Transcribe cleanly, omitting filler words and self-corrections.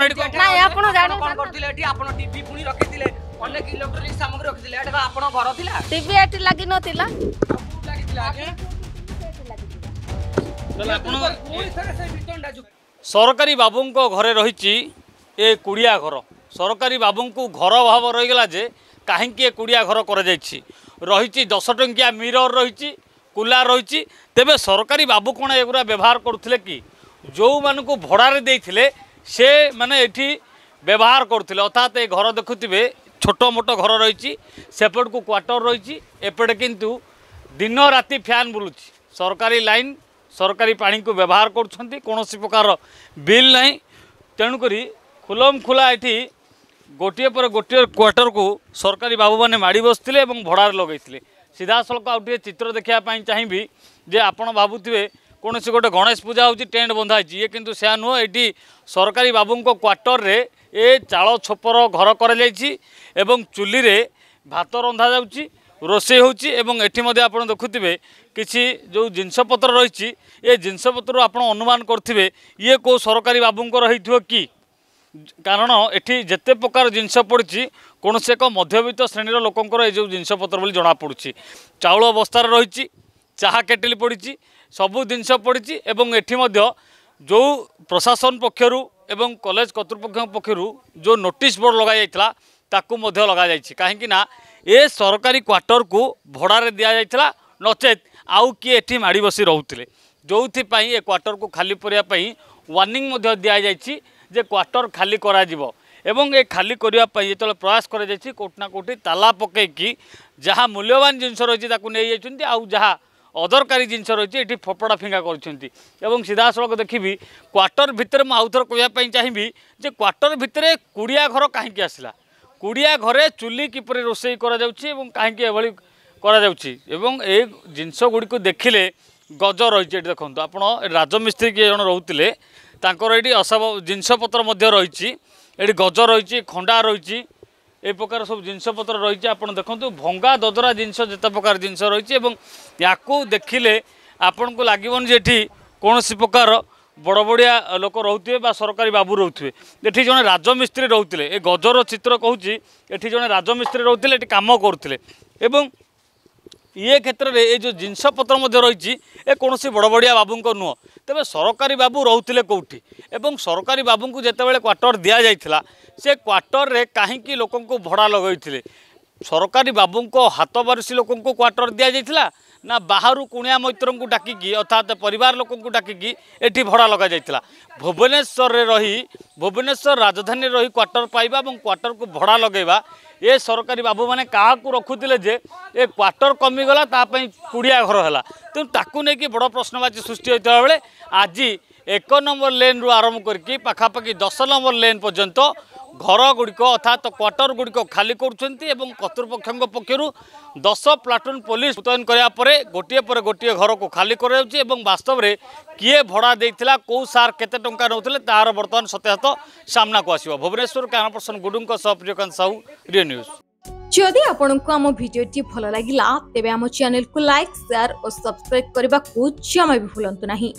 नहीं आपण जानि कोन करथिले एठी आपण टीवी पुनी रखिथिले अनेक इलेक्ट्रॉनिक सामग्री रखिथिले एटा आपण घर थिला टीवी एटी लागि नथिला लागिथिला आगे चला आपण कोई थरे से बिटंडा जो सरकारी बाबूंको घरे रही ए कुड़िया घर सरकारी बाबूंको घर भाव रही गला जे कहीं कुड़िया घर कर रही 10 टंकिया मिरर रही कूलर रही तेबे सरकारी बाबू कौन एगुरा व्यवहार करुले कि जो मानू भड़ारे देते से माने एठी व्यवहार करुले अर्थात ए घर देखुवे छोट मोट घर रही सेपट को क्वार्टर रही एपटे किंतु दिन राति फैन बुलूची सरकारी लाइन सरकारी पानी को व्यवहार करुँच कौन प्रकार बिल ना तेणुक खुलम खुला ये गोटे पर गोटे क्वार्टर को सरकारी बाबू मैंने माड़ी बसते भड़ार लगे सीधा सड़क आउटे चित्र देखापी चाहिए जे आपण भावुवे कौन से गोटे गणेश पूजा हो टेंट बंधा ये किंतु से नुह ये सरकारी बाबू क्वार्टर रे ए चाल छपर घर कर चुली रे भात रंधा जाउची रोषे होची एवं एठी मध्ये आपण देखुथिबे किछि जो जिनसपत्र रही ये जिनसपत्र आपण अनुमान करथिबे ये को सरकारी बाबूंको रहिथिबो कि कारण एठी जेते प्रकार जिनस पड़ी कौन से एक मध्यवित्त श्रेणीर लोकंकर ये जो जिनसपत्र बोली जना पड़ुछि चाउल बस्तार रही चाहा केटिल पड़ी सबू जिनस पड़ी एवं एठी मध्ये जो प्रशासन पक्षरु एवं कॉलेज कर्तृपक्ष पक्षरु जो नोटिस बोर्ड लगा जाइतला ताकू मध्ये लगा जाइछि काहेकि ना ए सरकारी क्वार्टर को भड़ारे दि जाइतला नचेत आउ किए एठी माड़ी बसी रहउतिले जोउथि ए क्वार्टर को खाली करिया पई वार्निंग मध्ये दिया जाइछि जे क्वार्टर खाली करा जिवो एवं ए खाली करिया पई जेतले प्रयास करा जाइछि कोटना कोठी ताला पके कि जहाँ मूल्यवान जिनस रही ताकू नै जाइछन्ति आउ जहाँ अदरकारी जिनस रही ये फोपड़ा फिंगा कर सीधा सड़क देखी क्वार्टर भितर मुझे आउ थर कहवाई चाहिए जे क्वार्टर भितर कुड़िया घर कहीं आसला कुड़िया घरे चुली किपर रोषे कहीं जिनस गुड़ी को देखिले गज रही देखो आप राजमिस्त्री किए जन रोते ये जिनसपत्र रही गज रही खंडा रही ए प्रकार सब जिनसपत्र रही आप देखो भंगा ददरा जिनस जिते प्रकार जिनस रही या देखिले आपण को लगन जे कौन प्रकार बड़ बड़िया लोक रोथे सरकारी बाबू रोथे ये जड़े राजमिस्त्री रोते ए गजर चित्र कहूँ ये जड़े राजमिस्त्री रोते कम करुले ये क्षेत्र में ये जो जिनसपत्र रही ए कौन बड़ बड़िया बाबू नुह तेज सरकारी बाबू रोते कौटी एवं सरकारी बाबू को जितेबाला क्वार्टर दि जाइए से क्वार्टर रे कहीं लोक भड़ा लगे सरकारी बाबू को हाथ बारिशी लोक क्वार्टर दि जाइए ना बाहर कुणिया मैत्र को डाकिकी अर्थात परिवार लोक डाकिकी एटी भड़ा लग जाइए भुवनेश्वर रही भुवनेश्वर राजधानी रही क्वार्टर पाइबा और क्वार्टर को भड़ा लगेबा ये सरकारी बाबू मैंने क्या रखुले जे ए क्वार्टर कमिगला कुड़िया घर है तेणु ताकू नहीं बड़ प्रश्नवाची सृष्टि होता बेले आज 1 नंबर लेन रु आरंभ करके पखापाखि 10 नंबर लेन पर्यंत घर गुड़िक अर्थात क्वार्टर गुड़िक खाली कर्तृपक्ष पक्षर 10 प्लाटून पुलिस मुतयन कराया गोटे पर गोटे घर को खाली कर वास्तव में किए भड़ा देता कौ सार केते टंका नौते तार बर्तमान सत्याहत सामना को आसो भुवनेश्वर कैमरा पर्सन गुडू प्रियकांत साहू रियो न्यूज। जदि आपंक आम भिडी भल लगा तेब आम चैनल को लाइक शेयर और सब्सक्राइब करने को जमा भी भूलु नहीं।